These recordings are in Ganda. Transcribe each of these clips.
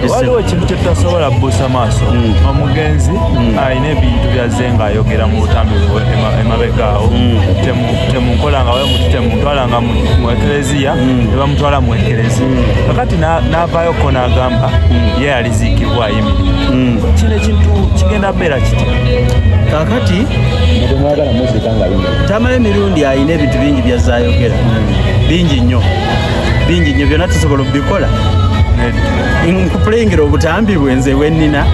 waliwo ekintu kyetutasobola bbuusa maaso. Omugenzi alina ebintu byazze ng'ayogera mu butambi emabegaawo, temunkola nga wemuti temuntwala nga mu ekereziya ne bamutwala mu ekereziya. Kakati n'avaayoko n'agamba ye aliziikibwa ayimiridde. Kino ekintu kigenda beera kitya? Kakati tamala emirundi alina ebintu bingi byazze ayogera, bingi nnyo byonna tusobola okubikola. Nkupulengera obutambi bwenze wennina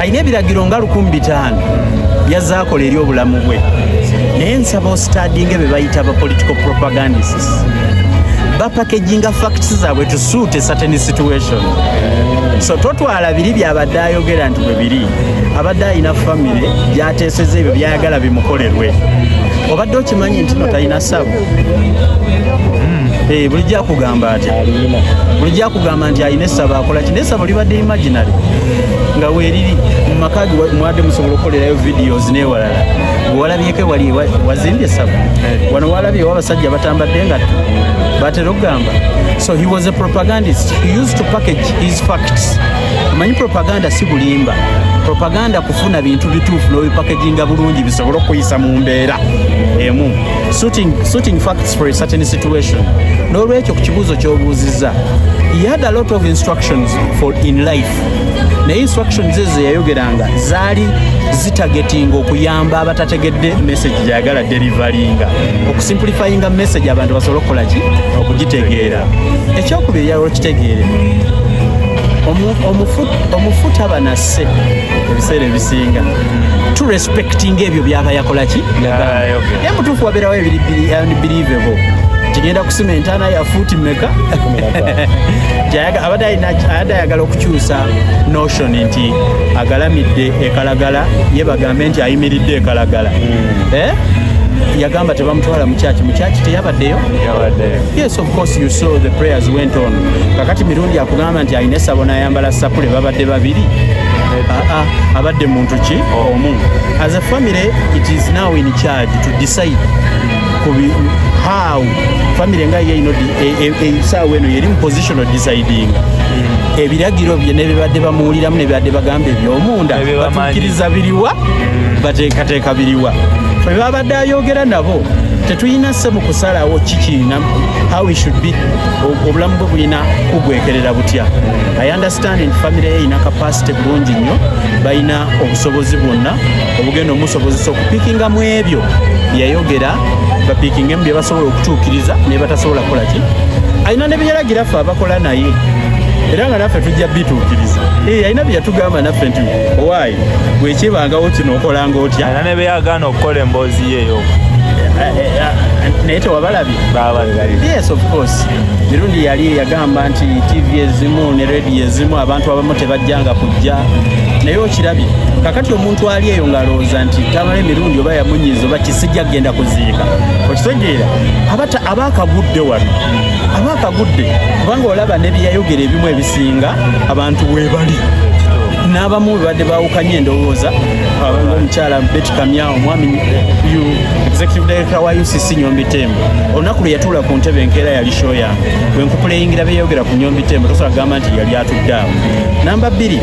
alina ebiragiro nga 1500 byazze akola eri obulamu bwe, naye nsaba ostadinga bye bayita aba political propagandists bapackaginga facts zaabwe to suit a certain situation. So totwala biri byabadde ayogera nti bwe biri, abadde alina famire byateeseza ebyo byayagala bimukolerwe. Obadde okimanyi nti no talina ssabo. Bulijja kugamba ati bulijja kugamba nti alina essabo akola ki, n'essabo libadde imaginary nga weeriri mu maka ge mwadde musobola okukolerayo videos n'ewalala. Walabyeko wali wazimbye essabo wano, walabyewo abasajja batambadde nga batera okugamba. So he was a propagandist. He used to package his facts. Manyi propaganda si bulimba. Propaganda kufuna bintu bituufu n'obipackaginga bulungi bisobola okuyisa mu mbeera emu, suiting facts for a certain situation. N'olwekyo ku kibuuzo ky'obuuzizza, he had a lot of instructions for in life, naye instructions ezo yayogeranga zaali zitagetinga okuyamba abatategedde message gyayagala delivaringa, okusimplifyinga message abantu basobola okukola ki, okugitegeera. Ekyokubiri yali okitegeere, omufuta abanasse ebiseera ebisinga to respecting ebyo byaba yakola ki, ye mutuufu wabeerawo ebiri unbelievable. Kigenda kusima entaana ya fuuti mmeka abadde ayagala okukyusa notion nti agalamidde ekalagala, ye bagambe nti ayimiridde ekalagala. Yagamba tebamutwala mu kyaki teyabaddeyo. Yes, of course you saw the prayers went on. Kakati mirundi akugamba nti alina essabo n'ayambala sapule babadde babiri. Abadde muntu ki omu. As a family, it is now in charge to decide how family nga ye esaawa eno yeri mu position of deciding ebiragiro bye nebibadde bamuwuliramu nebibadde bagamba ebyomunda batuukiriza biriwa bateekateeka biriwa. Fe babadde ayogera nabo tetulina sse mu kusalawo kikiina how we should be, obulamu bwe bulina kugwekerera butya. I understand nti family ye ina capacity bulungi nnyo, balina obusobozi bwonna obugenda omusobozesa okupiikinga mu ebyo yayogera, bapiikinga mu bye basobola okutuukiriza ne batasobola kukola ki. Alina ne byeragira ffe abakola naye era nga naffe tujja bituukiriza. Alina bye yatugamba naffe nti owaayi bwekibangawo kino okolanga otya. Alina ne byeyagaana okukola emboozi yeeyo naye tewabalabye. Yes, of course. Mirundi yali yagamba nti TV ezimu ne radio ezimu abantu abamu tebajjanga kujja, naye okirabye kakati omuntu ali eyo ng'alowooza nti tamala emirundi oba yamunyiza oba kisijja kgenda kuziika. Okitegeera abaakagudde wano, abaakagudde kubanga olaba ne byayogera ebimu ebisinga abantu weebali n'abamu badde baawukanye endowooza. Omukyala Betty Kamya, omwami executive director wa UCC Nyombi Tembo, olunaku lwe yatuula ku ntebe enkeera yali show yange, bwe nkupuleyingira beeyogera ku Nyombi Tembo tosobola kugamba nti yali atudde awo. Namba 2,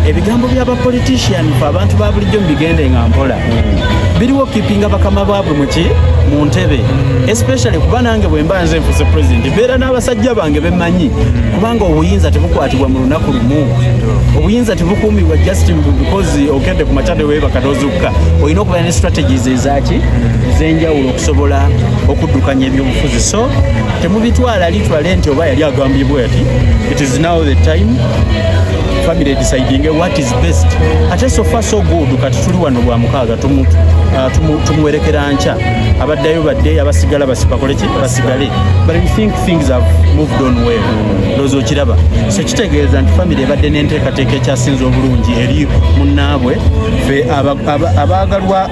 ebigambo by'abapolitician fe abantu ba bulijjo mubigende nga mpola biriwo keepinga bakama baabwe mu ntebe, especially kuba nange bwe mba nze nfuse president beera n'abasajja bange bemanyi, kubanga obuyinza tebukwatibwa mu lunaku lumu. Obuyinza tebukuumibwa just because okedde ku makyade weebaka n'ozukka. Olina okuba ne strategies ezaki ez'enjawulo okusobola okuddukanya ebyobufuzi. So temubitwala litwale nti oba yali agambye bwe ati it is now the time family deciding what is best. Ate so far so good, kati tuli wano lwa mukaaga tumuwerekera nca abaddayo badde abasigala basipakole ki basigale, but we think things have moved on well. Lozo kiraba so kitegeeza nti family ebadde n'enteekateeka ekyasinze obulungi eri munnaabwe fe abaagalwa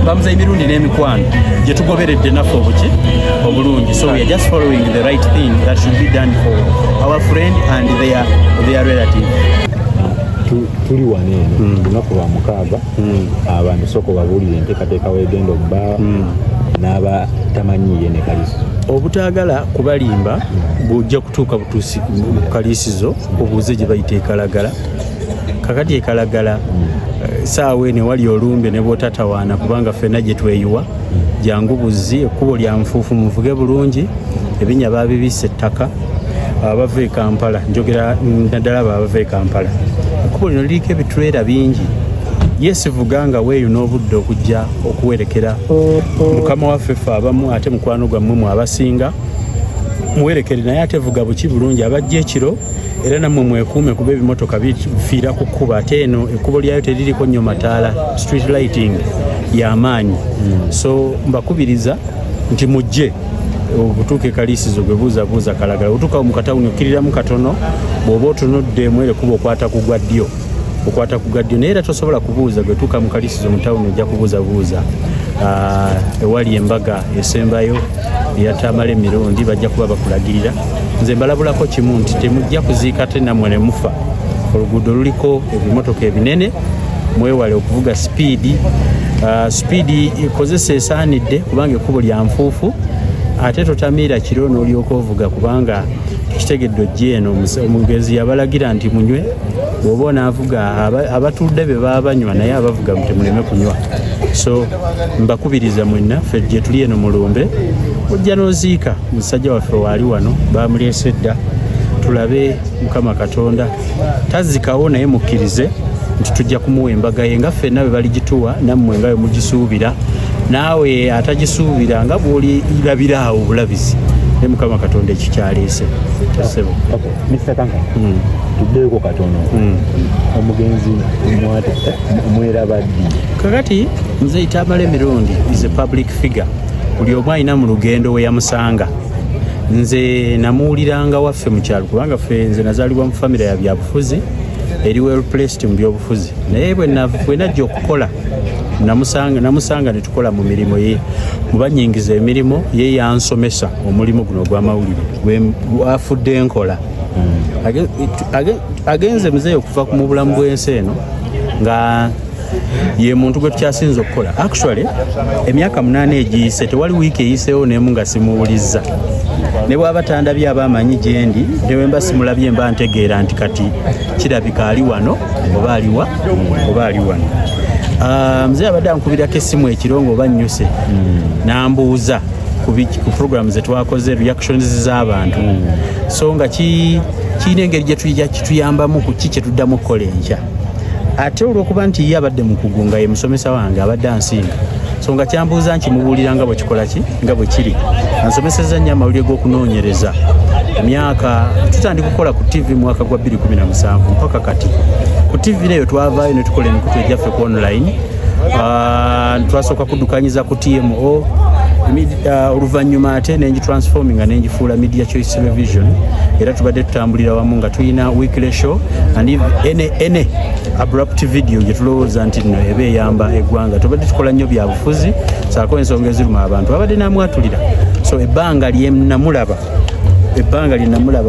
bamuza emirundi n'emikwano gye tugoberedde naffe obulungi. So we are just following the right thing that should be done for our friend and their relative. Tuli waneeno lunaku lwa mukaaga, abantu soko babuulire enteekateeka weegenda okubbaawa n'abatamanyiire ne kaliso. obutagala kubalimba bujja kutuuka butuusi ku kaliisizo obuuze gye bayita ekalagala. Kakati ekalagala saawa ene wali olumbe ne bwotatawaana kubanga ffenna gye tweyiwa jangu buzzi ekkubo lya nfuufu muvuge bulungi ebinya baabibisa ettaka abava e Kampala njogera naddala abava e Kampala ekkubo lino liriko ebitulera bingi yesi vuganga weeyo n'obudde okujja okuwerekera mukama waffe ffe abamu ate mukwano gwammwe mwe abasinga muwerekere naye ate vuga buki bulungi abajja ekiro era nammwe mwekuume kuba ebimotoka bifiira ku kkuba ate eno ekkubo lyayo teririko nnyo mataala street lighting y'amaanyi so mbakubiriza nti mujje obutuuka ekaliisizo gwe buuzabuuza kalagala otuuka mu katawuni okkiriramu katono bw'oba otunudde mwere kuba okwata ku gwaddyo naye era tosobola kubuuza gwe tuuka mu kaliisizo mu tawuni ojja kubuuzabuuza ewali embaga esembayo eyatamala emirundi bajja kuba bakulagirira nze mbalabulako kimu nti temujja kuziika te nammwe ne mufa oluguudo luliko ebimotoka ebinene mwewale okuvuga sipiidi ekozesa esaanidde kubanga ekkubo lya nfuufu ate totamiira kiro n'olyoka ovuga kubanga kitegedde ojja eno omugezi yabalagira nti munywe bw'oba onaavuga abatudde be baba banywa naye abavuga temuleme kunywa so mbakubiriza mwenna ffe gye tuli eno mulumbe ojja n'oziika musajja waffe waali wano bamuleese dda tulabe mukama katonda tazikawo naye mukkirize nti tujja kumuwa embaga ye nga ffenna bwe baligituwa nammwe nga bwe mugisuubira naawe atagisuubira nga bw'olirabira awo obulabizi naye mukama katonda ekyo kyaleese tasebo Mr. Kanka tuddeeko katono omugenzi mweraba ddi kakati nze itamala emirundi is a public figure buli omu alina mu lugendo we yamusanga nze namuwuliranga waffe mu kyalo kubanga ffe nze nazaalibwa mu famire ya byabufuzi eri well placed mu byobufuzi naye bwe najja okukola namusanga ne tukola mu mirimu ye mu banyingiza emirimu ye yansomesa omulimu guno ogw'amawulire afudde enkola agenze muzeeyo okuva mu bulamu bw'ensi eno nga ye muntu gwe tukyasinza okukola actually emyaka 8 egiyise tewali wiiki eyiseewo n'emu nga simuwulizza ne bw'aba tandabye aba amanyi gye ndi newe mba simulabye mba ntegeera nti kati kirabika ali wano oba ali wano mzee abadde ankubirako essimu ekiro ng'oba nnyuse n'ambuuza ku program ze twakoze reactions z'abantu so nga kirina engeri gye kituyambamu ku ki kye tuddamu okukola enkya ate olw'okuba nti ye abadde mu kugunga ye musomesa wange abadde ansinga so nga kyambuuza nkimubuulira nga bwe kikola ki nga bwe kiri ansomeseza nnyo amawulire g'okunoonyereza emyaka tutandika kukola ku TV mwaka gwa 2017 mpaka kati ku TV leyo twavaayo ne tukola emikutu egyaffe ku online twasooka kuddukanyiza ku TMO oluvannyuma ate nengitransforming nga nengifuula Media Choice Television era tubadde tutambulira wamu nga tulina weekly show and ene abrupt video gye tulowooza nti nno eba eyamba eggwanga tubadde tukola nnyo byabufuzi saako ensonga eziruma abantu abadde namwatulira so ebbanga lye namulaba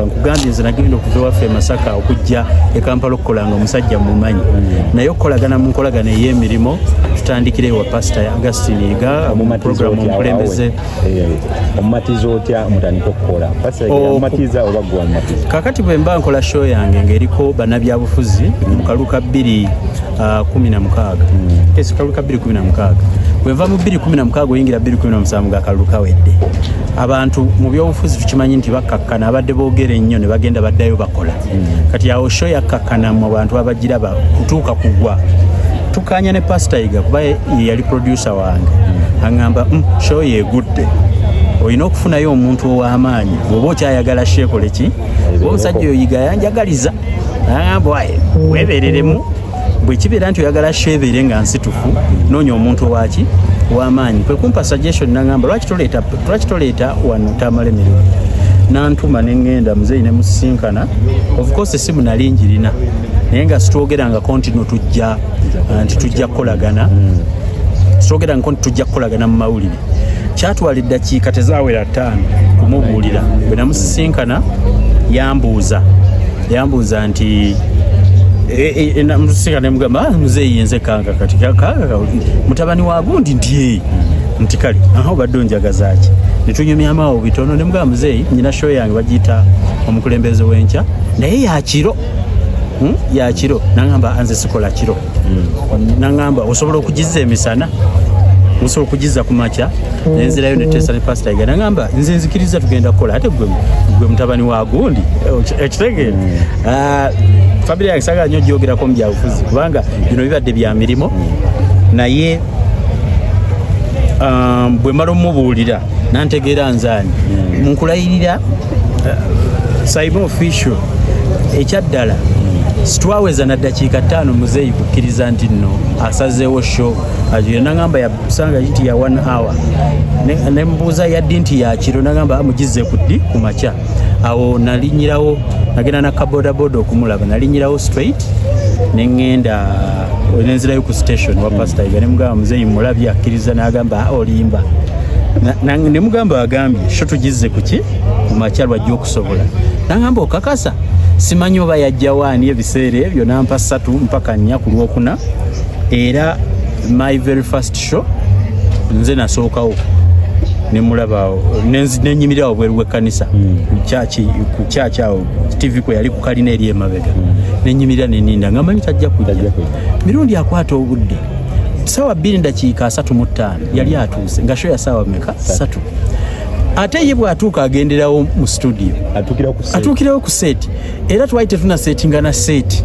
nkugambye nze nagenda okuva waffe Masaka okujja e Kampala okukolanga omusajja mumanyi naye okukolagana mu nkolagana ey'emirimu tutandikire wa Pastor Augustine Iga mu program omukulembeze omumatiza otya mutandika okukola Pastor omumatiza oba gwa omumatiza kakati bwe mba nkola show yange ng'eriko bannabyabufuzi mu kaluka 2016 kaluka 2016 bweva mu 2016 oyingira 2017 nga akalulu kawedde abantu mu byobufuzi tukimanyi nti bakkakkana abadde boogera ennyo ne bagenda baddayo bakola kati awo show yakkakkana mu bantu abagiraba kutuuka kugwa tukanya ne Pastor Iga kuba yali producer wange aŋŋamba show yegudde olina okufunayo omuntu ow'amaanyi bw'oba okyayagala sheekole ki omusajja oyo Iga yanjagaliza aŋŋamba waye weebereremu bwe kibeera nti oyagala sheebeere nga nsitufu noonya omuntu owaki w'amaanyi kwe kumpa suggestion naŋŋamba lwaki toleeta wano tamala emirundi nantuma neŋŋenda muzeeyi ne musisinkana of course essimu nali njirina naye nga sitwogerangako nti no tujja kukolagana mu mawulire kyatwala eddakiika tezaawera 5 kumubuulira bwe namusisinkana yambuuza nti namusisinkana nemugamba muzeeyi yenze kanga kati mutabani wa gundi nti kale obadde onjagazaaki netunyumyamu bitono ne mugamba muzeeyi nyina show yange bagiyita omukulembeze w'enkya naye yakiro yakiro nangamba anze sikola kiro nangamba osobola okugizza emisana osobola okugizza ku makya nenzirayo netesa ne pastor Iga nangamba nze nzikiriza tugenda kukola ate gwe mutabani wa gundi ekitegeera family yange saga nnyo gyogerako mu byabufuzi kubanga bino bibadde bya mirimo naye bwe mala omubuulira nantegeera nzaani munkulayirira Simon Official ekyaddala situwaweza na dakiika 5 muzeeyi kukkiriza nti nno asazeewo show ajire nangamba yasanga yiti ya 1 hour ne mbuuza yaddi nti yakiro nangamba amugizze kuddi ku makya awo nalinyirawo nagenda na kabodaboda okumulaba nalinyirawo straight nengenda nenzirayo ku station wa pastor Iga ne mugamba muzeeyi mulabye akkiriza n'agamba olimba ne mugamba agambye sho tugizze kuki ku makya lwajja okusobola nangamba okakasa simanyi oba yajja waani ebiseera ebyo nampa 3 mpaka 4 ku Lwokuna era my very first show nze nasookawo nemulaba nenyimirawo bweru w'ekkanisa ku church awo TV kwe yali ku kalina eri emabega nenyimirira neninda ngamanyi tajja kujja mirundi akwata obudde sawa 2:35 yali atuuse nga show ya sawa meka 3 ate ye bwatuuka agenderawo mu studio atuukirawo ku set era twali tetuna settinga na set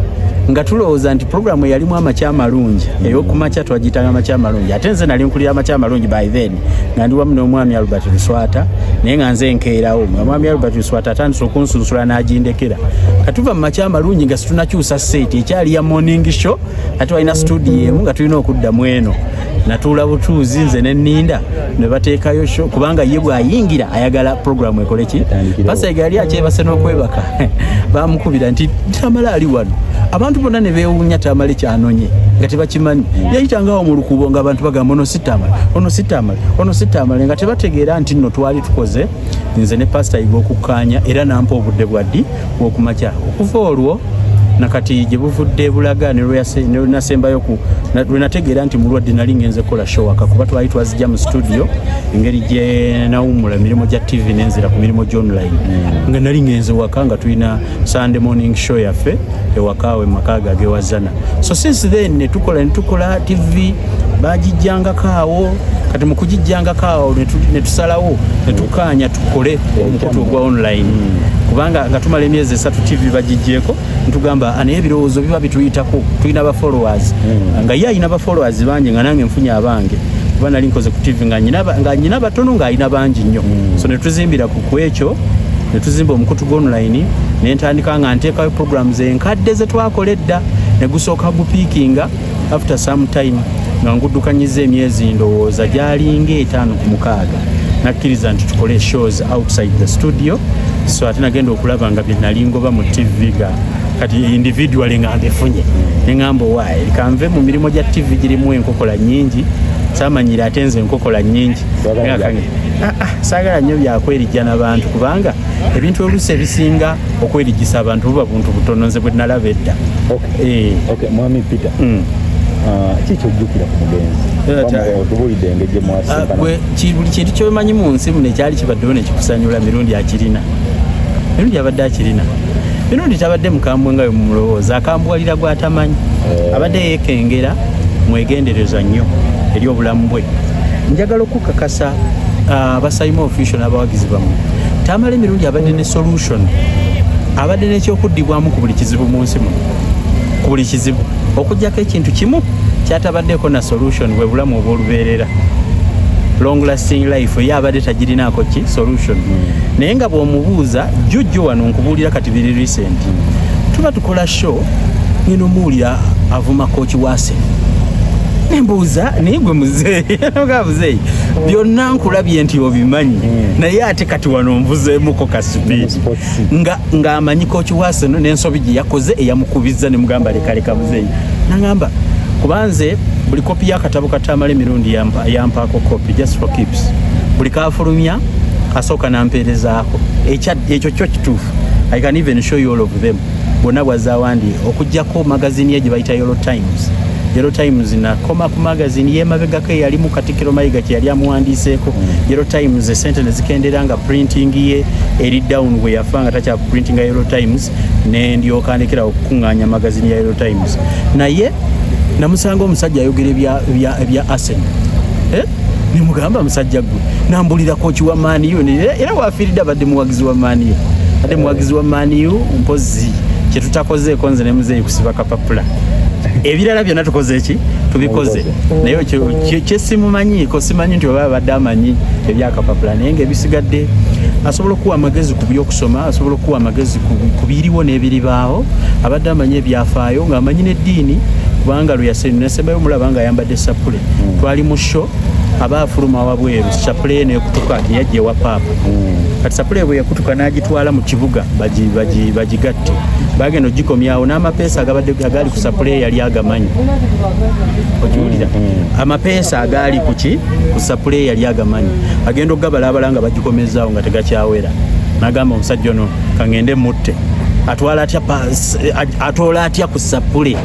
nga tulowooza nti programu yalimu amakya amalungi ey'okumakya twagiyitanga amakya amalungi ate nze nali nkulira amakya amalungi by then nga ndi wamu n'omwami Albert Luswata naye nga nze nkeerawo omwami Albert Luswata atandise okunsunsula n'agindekera katuva mu makya amalungi nga situnakyusa set ekyali ya morning show ate walina studio emu nga tulina okuddamu eno natuula butuuzi nze nenninda ne bateekayo show kubanga ye bw'ayingira ayagala programu ekole ki Pasaiga yali akyebase n'okwebaka bamukubira nti Tamala ali wano abantu bonna ne beewuunya Tamale kyanonye nga tebakimanyi yayitangawo mu lukubo nga abantu bagamba ono sitamale nga tebategeera nti nno twali tukoze nze ne Pastor Iga okukkaanya era nampa obudde bwaddi bw'okumakya okuva olwo nakati gye buvudde bulaga ne nasembayo lwe nategeera nti mulwadde nali ngenze kola show waka kuba twali twazijja mu studio engeri gye nawumula emirimu gya TV nenzira ku mirimu gy'online nga nali ngenze waka nga tulina Sunday morning show yaffe ewakaawe makaaga agewazana so since then netukola TV bagijjangako awo kati mu kugijjangako awo netusalawo netukaanya tukole omukutu ogwa online kubanga nga tumala emyezi 3 TV bagijjeko ntugamba naye ebirowoozo biba bituyitako tulina ba followers nga ye ayina ba followers bangi nga nange nfunye abange kuba nali nkoze ku TV nga nyina batono nga ayina bangi nnyo so netuzimbira ku ekyo netuzimba omukutu gwa online nentandika nga nteekayo programs enkadde ze twakola edda ne gusooka gupiikinga after some time nga nguddukanyiza emyezi ndowooza gyalinga 5 ku 6 nakkiriza nti tukole shows outside the studio so ate nagenda okulaba nga byenali ngoba mu TV ga kati individually nga mbefunye neŋŋamba owaaye likanve mu mirimu gya TV girimu enkokola nnyingi samanyira ate nze enkokola nnyingi saagala nnyo byakwerijja n'abantu kubanga ebintu oluusi ebisinga okwerijjisa abantu buba buntu butono nze bwe nalaba edda mwami Peter kiki ojjukira ku mugenzi otubulidde engeri mwasinkana buli kintu kyomanyi mu nsi muno ekyali kibaddewo nekikusanyula mirundi akirina mirundi abadde akirina mirundi tabadde mukambwe nga mumulowooza akambuwalira gwatamanyi abadde yeekengera mwegendereza nnyo eri obulamu bwe njagala okukakasa Simon Official n'abawagizi bamwe Tamale mirundi abadde ne solution abadde n'ekyokuddibwamu ku buli kizibu mu nsi muno ku buli kizibu okujjako ekintu kimu kyatabaddeko na solution bwe bulamu obw'olubeerera long lasting life ye abadde tagirinaako ki solution naye nga bw'omubuuza jjujjo wano nkubuulira kati biri recent tuba tukola show ngeno muwulira avuma kooki waase nembuuza naye gwe muzeeyi muzeeyi byonna nkulabye nti obimanyi naye ate kati wano nvuzeemuko kasipiidi nga amanyi kooki waase n'ensobi gye yakoze eyamukubiza ne mugamba lekaleka muzeeyi nagamba kubanze buli kopi y'akatabo katamala emirundi yampaako kopi just for keeps buli kafulumya asooka nampeerezaako ekyo kyo kituufu I can even show you all of them bonna bwazawandi okujjako magazini ye gye bayita Yellow Times Yellow Times nakoma ku magazine yemabegako yali mu Katikkiro Mayiga kye yali amuwandiiseeko. Yellow Times esente ne zikendera nga printing ye eri down we yafanga tacha printing ya Yellow Times ne ndyoka ndekera okukungaanya magazine ya Yellow Times. Naye namusanga omusajja ayogera bya Arsenal. Nimugamba musajja gwe nambulira kochi wa Man U era wafiirida badde muwagizi wa Man U. Ate muwagizi wa Man U mpozi kye tutakozeeko nze ne muzeeyi kusiba kapapula. Ebirala byonna tukoze eki tubikoze naye kyesimumanyiiko simanyi nti oba badde amanyi ebyakapapula naye ngaebisigadde asobola okuwa amagezi ku byokusoma asobola okuwa amagezi ku biriwo n'ebiribaawo abadde amanyi ebyafaayo ng'amanyi n'eddiini kubanga lwe yasembayo mulaba nga ayambadde sapule twali mu sho aba afuluma wabweru sapule neekutuka teyajja ewa paapa kati sapule bwe yakutuka n'agitwala mu kibuga bagigatte bagenda ogikomyawo n'amapeesa agali ku sapule yali agamanyi okiwulira amapeesa agali ku sapule yali agamanyi agenda okugabalabala nga bagikomezaawo nga tegakyawera n'agamba omusajja ono kangende mutte atoola atya ku sapule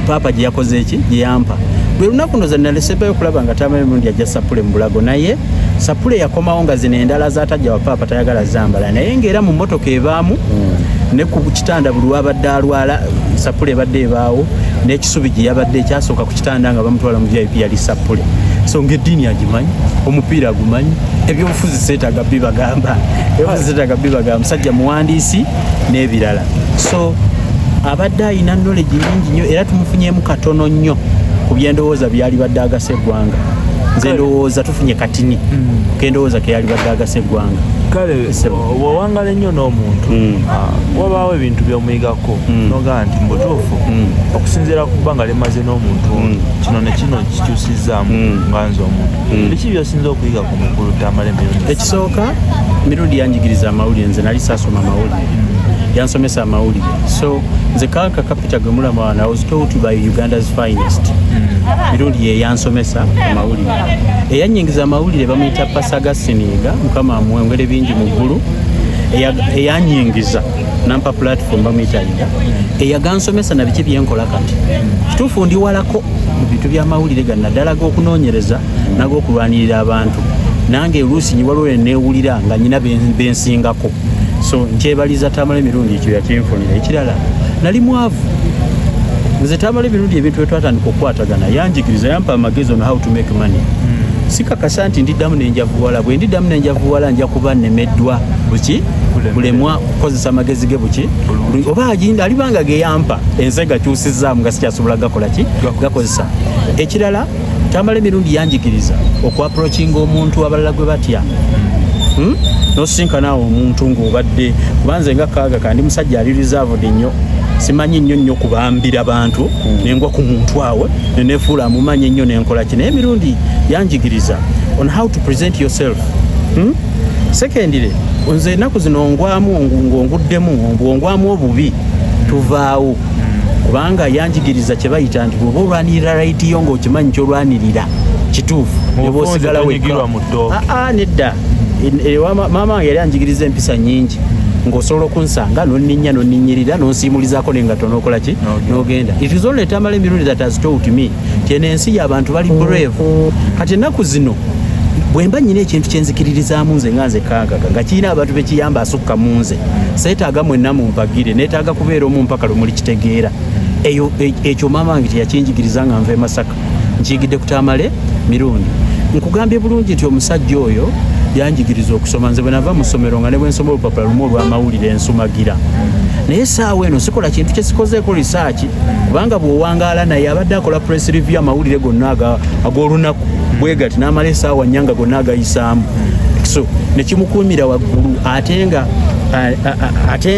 paapa gye yakoze eki gye yampa bwe lunaku ndoza nalesebayo okulaba nga tamanyi emirundi ajja sapule mu bulago naye sapule yakomawo nga zino endala zaatajja wa paapa tayagala zambala naye ng'era mu mmotoka ebaamu ne ku kitanda buli wabadde alwala sapule ebadde ebaawo n'ekisubi gye yabadde ekyasooka ku kitanda nga bamutwala mu VIP yali sapule so ng'eddiini agimanyi omupiira agumanyi ebyobufuzi seetaaga bibagamba musajja muwandiisi n'ebirala so abadde ayina knowledge nyingi nnyo era tumufunyemu katono nnyo ku byendowooza byali badde agasa eggwanga nze ndowooza tufunye katini kendowooza ke yali badde agasa eggwanga kale wawangala ennyo n'omuntu wabaawo ebintu by'omuyigako nogaa nti mbutuufu okusinziira ku bbanga limaze n'omuntu kino ne kino kikyusizaamu nga nze omuntu biki byosinza okuyiga ku mukulu Tamale Mirundi? Ekisooka Mirundi yanjigiriza amawulire nze nali saasoma amawulire yansomesa amawulire so nze Kanka Capital gwe mulama I was taught by Uganda's finest Mirundi ye yansomesa amawulire eyanyingiza amawulire bamuyita Pasaga Siniga mukama amwengere bingi mu ggulu eyanyingiza nampa platform bamuyita ida eyagansomesa na biki byenkola kati kituufu ndi walako mu bintu by'amawulire gannaddala g'okunoonyereza nag'okulwanirira abantu nange oluusi nyiwaliwo neewulira nga nyina bensingako so nkyebaliza Tamale Mirundi ekyo yakinfunira ekirala nali mwavu nze Tamale Mirundi ebintu byetwatandika okukwatagana yanjigiriza yampa amagezi on how to make money sikakasa nti ndiddamu nenjavuwala bwe ndiddamu nenjavuwala nja kuba nemeddwa buki kulemwa kukozesa amagezi ge buki oba alibanga geyampa ense gakyusizaamu nga sikyasobola gakola ki gakozesa ekirala Tamale Mirundi yanjigiriza okuapproachinga omuntu abalala gwe batya nosinkana omuntu ng'obadde kubanze nga Kaaga kandi musajja ali reserved nnyo simanyi nnyo kubambira bantu nengwa ku muntu awe nenefuula amumanyi nnyo nenkola ki naye Mirundi yanjigiriza on how to present yourself secondly nze ennaku zino ngongwamu obubi tuvaawo kubanga yanjigiriza kye bayita nti bw'oba olwanirira right yo ng'okimanyi kyolwanirira kituufu oba osigala wekka nedda maama wange yali anjigiriza empisa nyingi ng'osobola okunsanga nonninnya nonninyirira nonsiimulizaako nengato n'okola ki n'ogenda it is only Tamale Mirundi that has taught me tyeno ensi y'abantu bali brave kati ennaku zino bwe mba nnyina ekintu kyenzikiririzaamu nze nga nze Kaaga nga kirina abantu bekiyamba asukka mu nze seetaaga mwenna mumpagire neetaaga kubeera omu mpaka lwe muli kitegeera ekyo maama wange teyakinjigiriza nga nva e Masaka nkiyigidde ku Tamale Mirundi nkugambye bulungi nti omusajja oyo yanjigiriza okusoma nze bwe nava mu ssomero nga ne bwe nsoma olupapula lumu olw'amawulire ensumagira naye essaawa eno sikola kintu kye sikozeeko research kubanga bw'owangaala naye abadde akola press review amawulire gonna ag'olunaku bwe gati n'amala essaawa nnyanga gonna agayisaamu so ne kimukuumira waggulu ate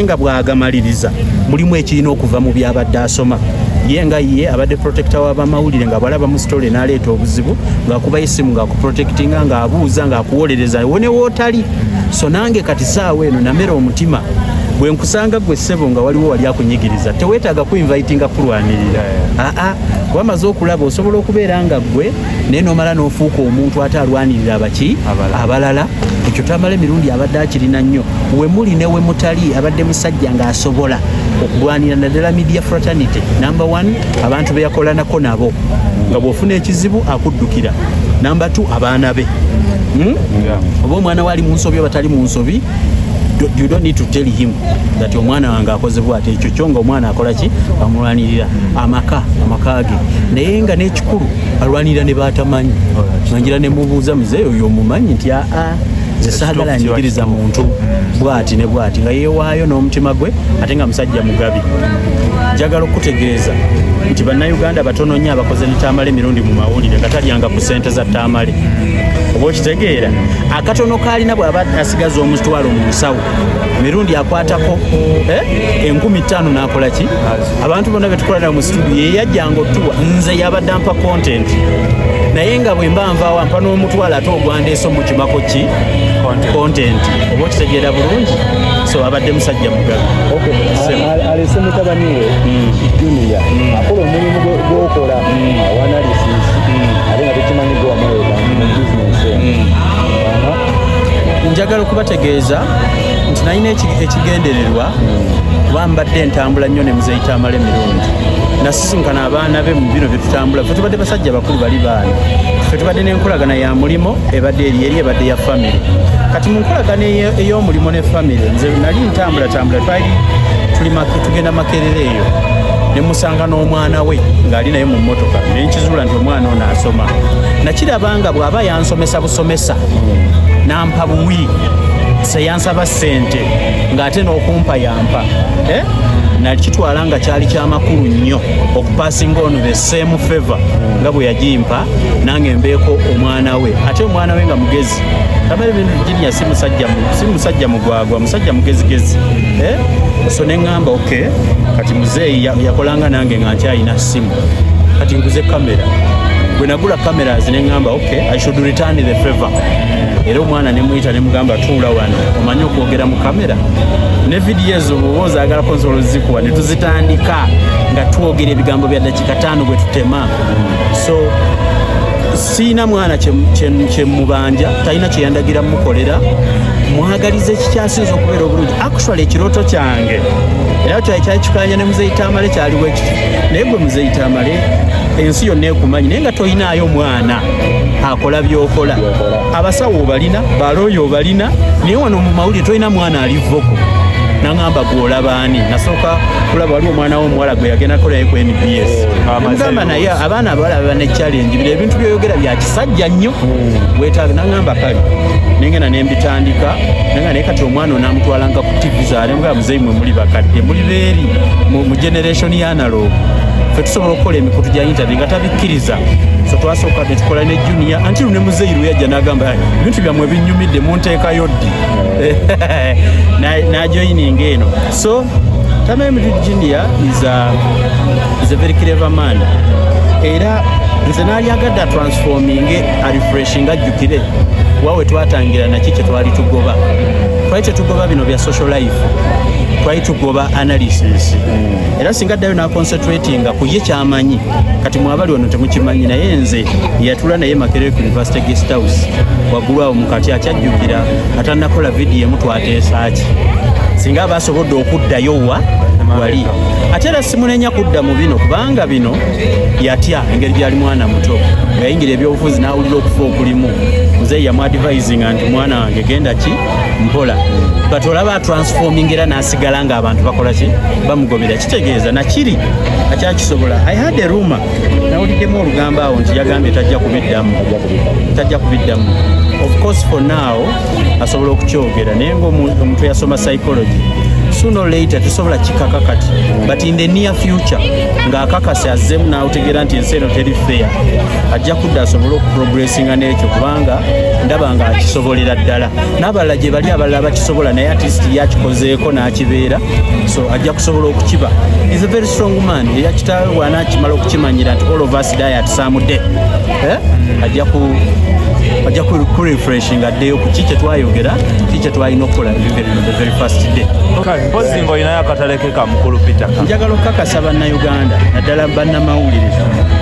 nga bw'agamaliriza mulimu ekirina okuva mu byabadde asoma ye nga ye abadde protector w'abamawulire nga balaba mu story n'aleeta obuzibu ng'akuba esimu ng'akuprotectinga ng'abuuza ng'akuwolereza wone wootali so nange kati saawa eno namera omutima bwe nkusanga gwe ssebo nga waliwo wali akunyigiriza teweetaaga kuinvitinga kulwanirira wamaze okulaba osobola okubeera nga ggwe naye n'omala n'ofuuka omuntu ate alwanirira abalala ekyo Tamale emirundi abadde akirina nnyo we muli ne we mutali abadde musajja ng'asobola okulwanira naddala media fraternity. Number 1 abantu be yakolanako nabo nga bw'ofuna ekizibu akuddukira. Number 2 abaana be oba omwana waali mu nsobi oba tali mu nsobi, you don't need to tell him that omwana wange akoze bw'ate. Ekyo kyo nga omwana akola ki amulwanirira amaka ge, naye nga n'ekikulu alwanirira ne baatamanyi. Nangira ne mubuuza muzeeyi oyo omumanyi nti nze saagala njigiriza muntu bw'ati ne bw'ati, nga yeewaayo n'omutima gwe ate nga musajja mugabi. Njagala okutegeeza nti bannayuganda batono nnyo abakoze ne Tamale emirundi mu mawulire nga talyanga ku ssente za Tamale. Oba okitegeera akatono kaalina bw'aba asigaza omutwalo mu nsawo emirundi akwatako 50,000 n'akola ki. Abantu bonna betukolana mu studio ye yajjanga otuwa nze yabadde ampa content, naye nga bwe mba nvaawo ampa n'omutwalo ate ogwandeese mu kimako ki content. Oba okitegeera bulungi. So abadde musajja mugabi. Alese mutabani we Junior akola omulimu gw'okola analysis ate nga tekimanyi gwe wamuleka mu business. Njagala okubategeeza nti nalina ekigendererwa kuba mbadde ntambula nnyo ne muzeeyi Tamale emirundi nasisinkana abaana be mu bino bye tutambula. Ffe tubadde basajja bakulu bali baana, ffe tubadde n'enkolagana ya mulimo ebadde eri ebadde ya famire. Kati mu nkolagana ey'omulimo ne famire nze nali ntambula twali tugenda Makerere eyo ne musanga n'omwana we ng'ali naye mu mmotoka ne nkizuula nti omwana ono asoma. Nakirabanga bw'aba yansomesa busomesa nampa buwi seyansaba ssente ng'ate n'okumpa yampa nakitwala nga kyali kyamakulu nnyo okupaasinga ono the same favor nga bwe yagimpa nange mbeeko omwana we, ate omwana we nga mugezi. Tamale Virginia si musajja mugwagwa, musajja mugezigezi. So ne ngamba okay, kati muzeeyi yakolanga nange nga nkyalina simu, kati nguze kamera. Bwe nagula cameras ne ngamba okay, I should return the favor. Era omwana ne muyita ne mugamba tuula wano omanyi okwogera mu kamera ne video ezo bw'oba zaagala konsolo zikuwa ne tuzitandika nga twogera ebigambo bya dakika 5 bwe tutema. So siina mwana kye mubanja, talina kye yandagira mukolera, mwagalize ekikyasinza okubeera obulungi. Actually ekirooto kyange era kyali kikanya ne muzeeyi Tamale kyaliwo ekiti, naye gwe muzeeyi Tamale ensi yonna ekumanyi naye nga toyinaayo mwana akola byokola. Abasawo obalina, balooyo obalina, naye wano mu mawulire toyina mwana alivoko. Nangamba gw'olabaani, nasooka kulaba waliwo omwana w'omuwala gwe yagenda kolayo ku NBS. Mugamba naye abaana abalaba ne challenge bino ebintu byoyogera bya kisajja nnyo weetaaga. Nangamba kale nengenda ne mbitandika nanga naye kati omwana onaamutwalanga ku TV zaale mugamba muzeeyi mwe muli bakadde muli beeri mu generation ya analog. Ffe tusobola okukola emikutu gya interview nga tabikkiriza. So twasooka ne tukola ne Junior anti lune muzeeyi lwe yajja n'agamba ebintu byammwe binnyumidde munteekayo ddi n'ajoyininga eno. So Tamale Virginia is a very clever man. Era nze naali agadde transforming refreshing ajjukire wawe twatangira naki kye twali tugoba. Twali tetugoba bino bya social life, twali tugoba analysis. Era singa ddayo n'aconcentratinga ku ye kyamanyi, kati mwabali wano temukimanyi, naye nze yatula naye Makerere University Guest House waggulu awo mukati akyajjukira atannakola vidiyo emu twateesaaki singa basobodde okuddayo wali. Ate era simunenya kudda mu bino kubanga bino yatya engeri gyali mwana muto yayingira ebyobufuzi n'awulira okufa okulimu. Muzeeyi yamuadvisinga nti mwana wange genda ki mpola, but olaba transforming era n'asigala nga abantu bakola ki bamugobera. Kitegeeza nakiri akyakisobola. I had a rumor nawuliddemu olugamba awo nti yagambye tajja kubiddamu. Of course for now asobola okukyogera naye ng'omuntu yasoma psychology sooner or later tusobola kikaka kati, but in the near future ng'akakase azzemu n'awutegeera nti ensi eno teri fair ajja kudda asobole okuprogressinga n'ekyo kubanga ndaba nga akisobolera ddala. N'abalala gye bali abalala bakisobola naye artist yakikozeeko n'akibeera, so ajja kusobola okukiba. Is a very strong man. Era kitaawe bw'anaakimala okukimanyira nti all of us die at some day, ajja ku refreshing addeyo ku ki kye twayogera, ki kye twalina okukola the very first day. Mpozi ng'olinayo akataleke ka mukulu Peter. Njagala okukakasa bannayuganda naddala bannamawulire,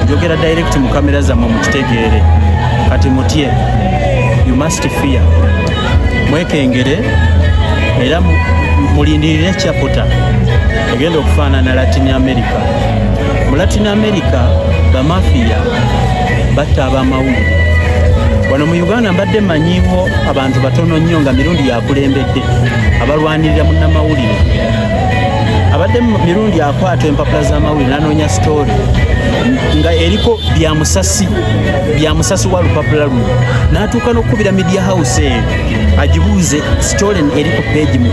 njogera direct mu kamera zammwe mukitegeere. Kati mutye, you must fear. mwekengere era mulindirire chapota egenda okufaanana Latin America. Mu Latin America bamafiya batta abamawulire. Wano mu Uganda mbadde manyiiwo abantu batono nnyo nga mirundi yakulembedde abalwanirira munnamawulire. Abadde mirundi akwata empapula z'amawulire n'anoonya story nga eriko bya musasi wa lupapula luno n'atuuka n'okukubira media house eyo agibuuze story eri ku peegi 6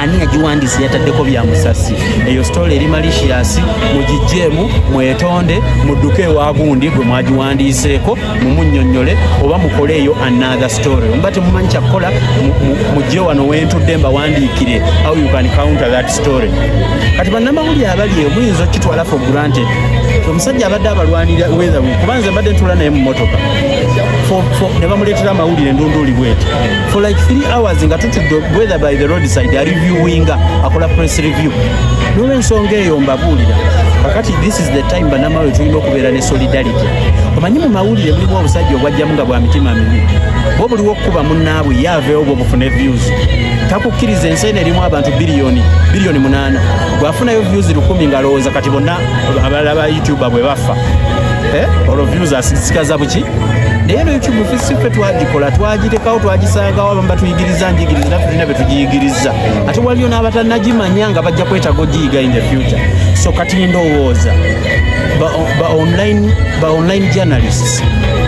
ani agiwandiise yataddeko bya musasi. Eyo story eri malicious, mugijjeemu mwetonde mudduke ewagundi gwe mwagiwandiiseeko mumunnyonnyole oba mukole eyo another story. Omba temumanyi kyakukola mujje wano wentudde mbawandiikire how you can counter that story. Kati bannamawulire abali eyo muyinza okitwala for granted. Omusajja abadde abalwanira weather week kubanze mbadde ntula naye mu motoka ne bamuleetera amawulire ndunduuli bweti for like 3 hours nga tutudde weather by the roadside reviewinga akola press review. N'olw'ensonga eyo mbabuulira kakati this is the time bannamawulire tulina okubeera ne solidarity. Omanyi mu mawulire mulimu obusajja obwajjamu nga bwa mitima mibi bwe buliwo okukuba munnaabwe ye aveewo bwe bufune views. Takukkiriza ensi eno erimu abantu biliyoni 8 bwafunayo views 1000 nga lowooza kati bonna abalala ba YouTuber bwe bafa olwo views asikaza buki. Naye eno YouTube ffe twagikola twagitekawo twagisangawo abamu batuyigiriza njigiriza naffe tulina be tugiyigiriza ate waliyo n'abatannagimanya nga bajja kwetaaga ogiyiga in the future. So kati ndowooza ba online journalists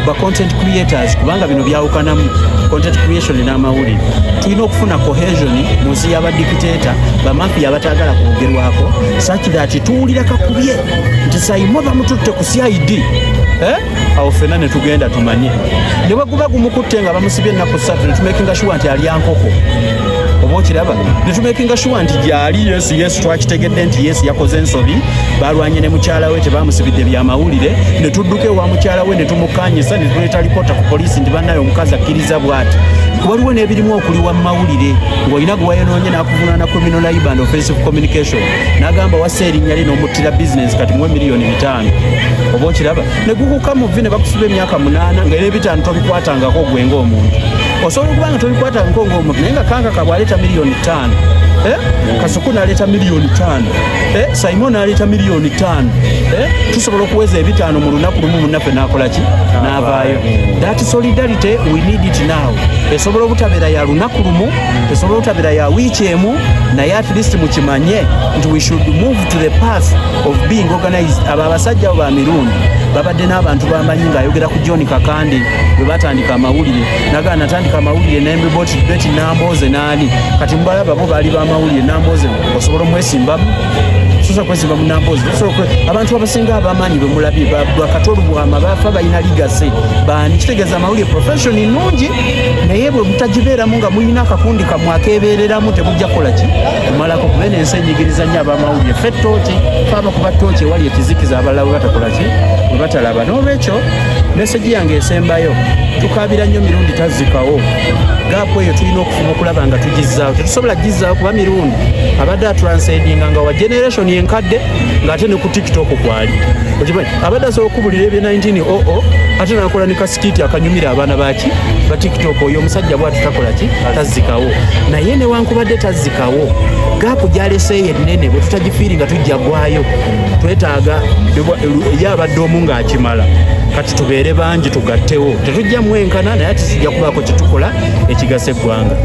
ba content creators kubanga bino byawukanamu content creation n'amawulire tulina okufuna cohesion mu nsi y'abadikiteeta bamafiya abatagala kwogerwako such that tuwulira kakubye nti sayimo bamututte ku CID awo ffenna ne tugenda tumanye ne bweguba gumukutte nga bamusibye ennaku 3 ne tumakinga sure nti alya nkoko oba okiraba ne tumakinga sure nti gyali yes twakitegedde nti yes yakoze ensobi balwanye ne mukyala we tebamusibidde byamawulire ne tudduka ewa mukyala we ne tumukanyisa ne tuleeta lipoota ku poliisi nti bannayo omukazi akkiriza bw'ati. Waliwo n'ebirimu okuliwa mu mawulire ng'olina gwe wayonoonye n'akuvunaana criminal libel and offensive communication n'agamba wassa erinnya lye n'omuttira business kati muwe $5 million. Oba okiraba ne gukuka mu vi ne bakusiba emyaka 8 nga n'ebitaano tobikwatangako gwe ng'omuntu. Osobola okuba nga tobikwatanga ng'omuntu naye nga kankaka bw'aleeta $5 million Kasuku n'aleeta $5 million Simon n'aleeta $5 million tusobola okuweza ebitaano mu lunaku lumu munnaffe n'akola ki n'avaayo. That solidarity we need it now. Esobola obutabeera ya lunaku lumu esobola obutabeera ya wiiki emu naye at least mukimanye nti we should move to the path of being organized. Abo abasajja ba mirundi babadde n'abantu bamanyi ng'ayogera ku John Kakandi bwe batandika amawulire nagaa natandika amawulire nembiboti beti Nambooze n'ani kati mbalaba bo baali b'amawulire Nambooze osobola omwesimbamu sosa kwesimba mu Nambooze abantu abasinga abamaanyi bwe mulabye bakatolu bwama bafa balina ligase baani kitegeeza amawulire profession nnungi naye bwe mutagibeeramu nga mulina akakundi kamwe akeebeereramu temujja kukola ki kumalako kuba n'ensi enyigiriza nnyo ab'amawulire ffe ttooki faaba kuba ttooki ewali ekizikiza abalala bwe batakola ki bwe batalaba. N'olwekyo meseji yange esembayo tukaabira nnyo mirundi tazikawo gaapu eyo tulina okufuma okulaba nga tugizzaawo tetusobola gizzaawo kuba mirundi abadde atransadinga nga wa generation enkadde ng'ate ne ku TikTok kwali abadde asobola okubulira ebye 1900 ate nakola ne kasikiti akanyumira abaana baki ba TikTok. Oyo omusajja bw'ati takola ki tazikawo naye newankubadde tazikawo gaapu gyaleseeyo ennene bwe tutagifiiringa tujja gwaayo twetaaga yabadde omu ng'akimala kati tubeere bangi tugattewo tetujja mwenkana naye ate kijja kubaako kye tukola ekigasa eggwanga.